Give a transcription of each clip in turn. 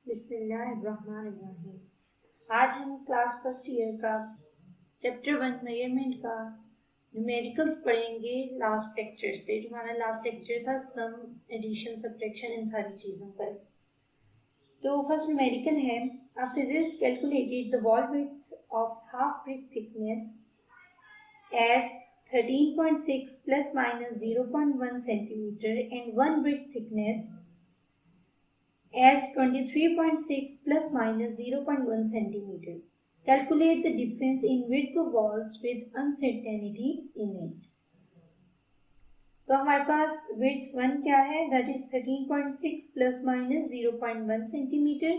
बिस्मिल्लाहिर्रहमानिर्रहीम। आज हम क्लास फर्स्ट ईयर का चैप्टर 1 मेजरमेंट का न्यूमेरिकल्स पढ़ेंगे लास्ट लेक्चर से। जो हमारा लास्ट लेक्चर था सम, एडिशन, सब्ट्रैक्शन, इन सारी चीज़ों पर। तो फर्स्ट न्यूमेरिकल है, a physicist calculated the wall width of half brick thickness as 13.6 plus minus 0.1 centimetre and one brick thickness as 23.6 plus minus 0.1 centimeter. Calculate the difference in width of walls with uncertainty in it. तो हमारे पास width 1 क्या है, that is 13.6 plus minus 0.1 centimeter.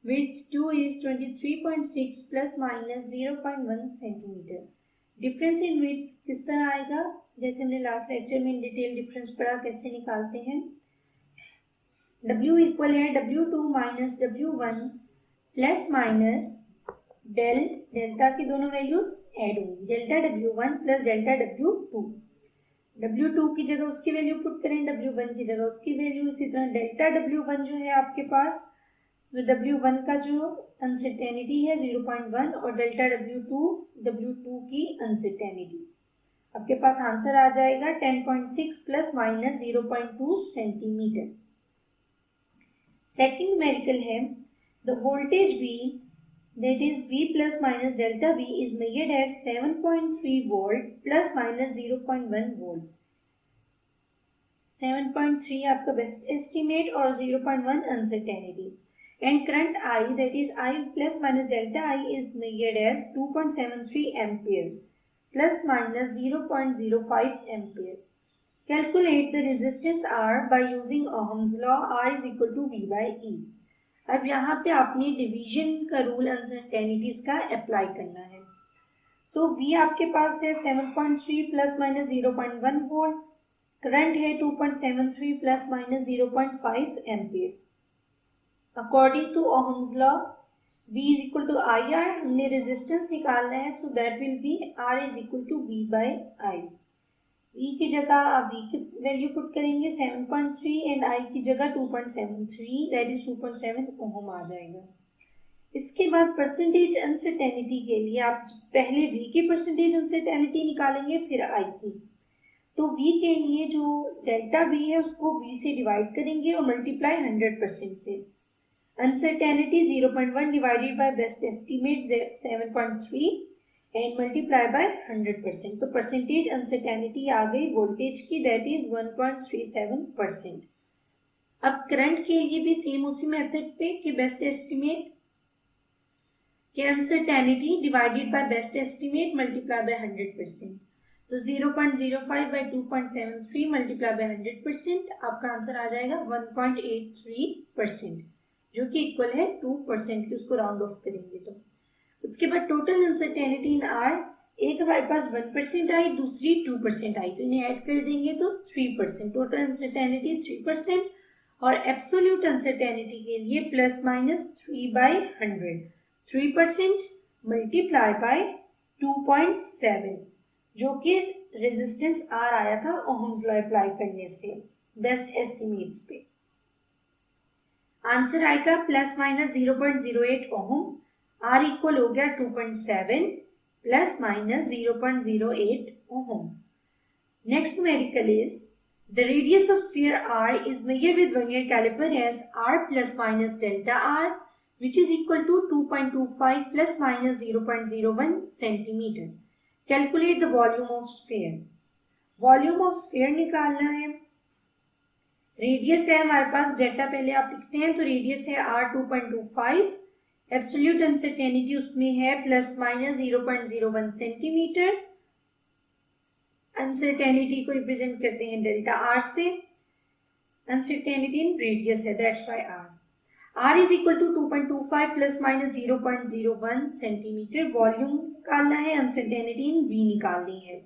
Width 2 is 23.6 plus minus 0.1 centimeter. Difference in width किस तरह आएगा, जैसे हमने last lecture में डिटेल डिफरेंस पढ़ा कैसे निकालते हैं। W इक्वल है W2 minus W1 plus minus delta की दोनों वैल्यूज ऐड होंगी, delta W1 plus delta W2। W2 की जगह उसकी वैल्यू पुट करें, W1 की जगह उसकी वैल्यू। इसी तरह डेल्टा W1 जो है आपके पास, तो W1 का जो अनसर्टेनिटी है 0.1 और डेल्टा W2 की अनसर्टेनिटी। आपके पास आंसर आ जाएगा 10.6 plus minus 0.2 centimetre. Second numerical है, the voltage V that is V plus minus delta V is measured as 7.3 volt plus minus 0.1 volt. 7.3 आपका बेस्ट एस्टिमेट और 0.1 uncertainty. And current I that is I plus minus delta I is measured as 2.73 ampere plus minus 0.05 ampere. Calculate the resistance R by using Ohm's law. I is equal to V by E. अब यहाँ पे आपने division का rule uncertainties का apply करना है। सो V आपके पास है 7.3 प्लस माइनस 0.1 वोल्ट, करंट है 2.73 plus minus 0.5 ampere. According to Ohm's law V is equal to I R, हमने रेजिस्टेंस निकालना है, so that will be R is equal to V by I. E की जगह आप V की value put करेंगे 7.3 and I की जगह 2.73, दैट इज 2.7 ओम आ जाएगा। इसके बाद परसेंटेज अनसर्टेनिटी के लिए आप पहले V की परसेंटेज अनसर्टेनिटी निकालेंगे, फिर I की। तो V के लिए जो डेल्टा V है उसको V से डिवाइड करेंगे और मल्टीप्लाई 100% से। Uncertainty 0.1 divided by best estimate 7.3 and multiply by 100%। तो परसेंटेज अनसर्टेनिटी आ गई वोल्टेज की, दैट इज 1.37%। अब करंट के लिए भी सेम उसी मेथड पे कि बेस्ट एस्टिमेट के uncertainty divided by best estimate multiply by 100%। तो 0.05 बाय 2.73 मल्टीप्लाई बाय 100%, आपका आंसर आ जाएगा 1.83%, जो कि इक्वल है 2% की। उसको राउंड ऑफ करेंगे तो उसके बाद टोटल अनसर्टेनिटी इन आर, एक हमारे पास 1% आई, दूसरी 2% आई, तो इन्हें ऐड कर देंगे तो 3%। टोटल अनसर्टेनिटी 3% और एब्सोल्यूट अनसर्टेनिटी के लिए plus minus 3 by 100, 3% multiply by 2.7, जो कि रेजिस्टेंस आर आया था ओहम्स लॉ अप्लाई करने से बेस्ट एस्टिमेट्स पे। आंसर आएगा plus minus 0.08 ohm. R equal हो गया 2.7 plus minus 0.08 ohm. Next numerical is the radius of sphere R is measured with vernier caliper as R plus minus delta R, which is equal to 2.25 plus minus 0.01 centimeter. Calculate the volume of sphere. Volume of sphere निकालना है। Radius है हमारे पास, data पहले आप लिखते हैं, तो radius है R 2.25, एब्सोल्यूट अनसर्टेनिटी उसमें है प्लस माइनस 0.01 सेंटीमीटर। अनसर्टेनिटी को रिप्रेजेंट करते हैं डेल्टा आर से, अनसर्टेनिटी इन रेडियस है, that's why R is equal to 2.25 plus minus 0.01 centimetre. Volume निकालना है, अनसर्टेनिटी इन वी निकालनी है।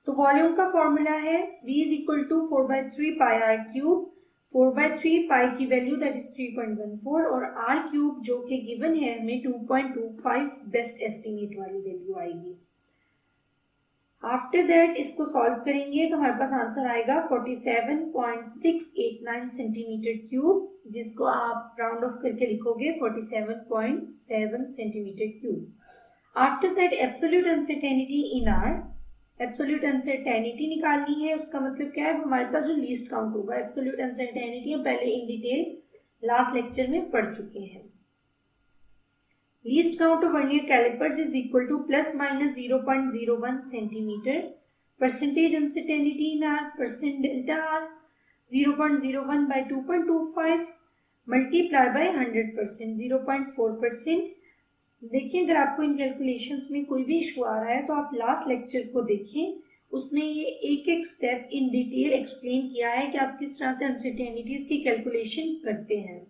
तो वॉल्यूम का फॉर्मूला है V is equal to 4/3 pi R cube, 4/3 pi की वैल्यू दैट इज 3.14 और आर क्यूब जो कि गिवन है हमें 2.25 बेस्ट एस्टिमेट वाली वैल्यू आएगी। आफ्टर दैट इसको सॉल्व करेंगे तो हमारे पास आंसर आएगा 47.689 सेंटीमीटर क्यूब, जिसको आप राउंड ऑफ करके लिखोगे 47.7 centimetre cube. After that absolute uncertainty in are, absolute uncertainty निकालनी है। उसका मतलब क्या है, हमारे पास जो लीस्ट काउंट होगा। एब्सोल्यूट अनसर्टेनिटी हम पहले इन डिटेल लास्ट लेक्चर में पढ़ चुके हैं। Least count of vernier callipers is equal to plus minus 0.01 centimetre. Percentage uncertainty in R, percent delta R 0.01 by 2.25 multiply by 100%, 0.4%। देखिए, अगर आपको इन कैलकुलेशंस में कोई भी इशू आ रहा है तो आप लास्ट लेक्चर को देखें, उसमें ये एक एक स्टेप इन डिटेल एक्सप्लेन किया है कि आप किस तरह से अनसर्टेनिटीज की कैलकुलेशन करते हैं।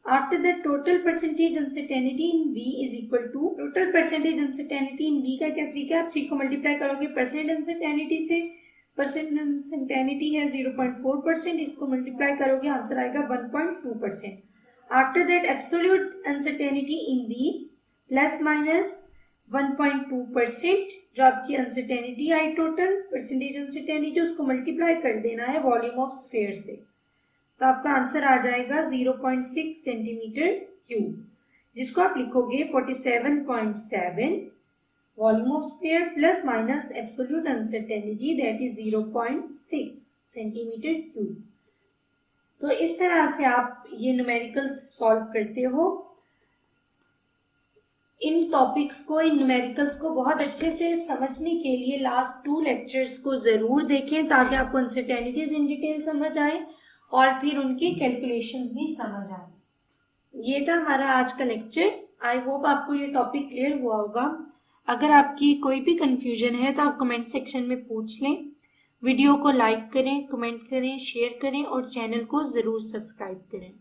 After that total percentage uncertainty in V is equal to, total percentage uncertainty in V का क्या तरीका है, आप 3 को मल्टीप्लाई करोगे परसेंट अनसर्टेनिटी से। परसेंट अनसर्टेनिटी है 0.4%, इसको मल्टीप्लाई करोगे आंसर आएगा 1.2%। After that absolute uncertainty in V plus minus 1.2%, जो आपकी अनसर्टेनिटी आई टोटल परसेंटेज अनसर्टेनिटी, उसको मल्टीप्लाई कर देना है वॉल्यूम ऑफ स्फीयर से, तो आपका आंसर आ जाएगा 0.6 सेंटीमीटर क्यूब, जिसको आप लिखोगे 47.7 volume of sphere plus minus absolute uncertainty that is 0.6 centimetre cube. तो इस तरह से आप ये न्यूमेरिकल्स सॉल्व करते हो। इन टॉपिक्स को, इन न्यूमेरिकल्स को बहुत अच्छे से समझने के लिए लास्ट 2 लेक्चर्स को ज़रूर देखें, ताकि आपको अनसर्टेनिटीज इन डिटेल समझ आए और फिर उनके कैलकुलेशंस भी समझ आए। ये था हमारा आज का लेक्चर। आई होप आपको ये टॉपिक क्लियर हुआ होगा। अगर आपकी कोई भी कंफ्यूजन है तो आप कमेंट सेक्शन में पूछ लें। वीडियो को लाइक करें, कमेंट करें, शेयर करें और चैनल को ज़रूर सब्सक्राइब करें।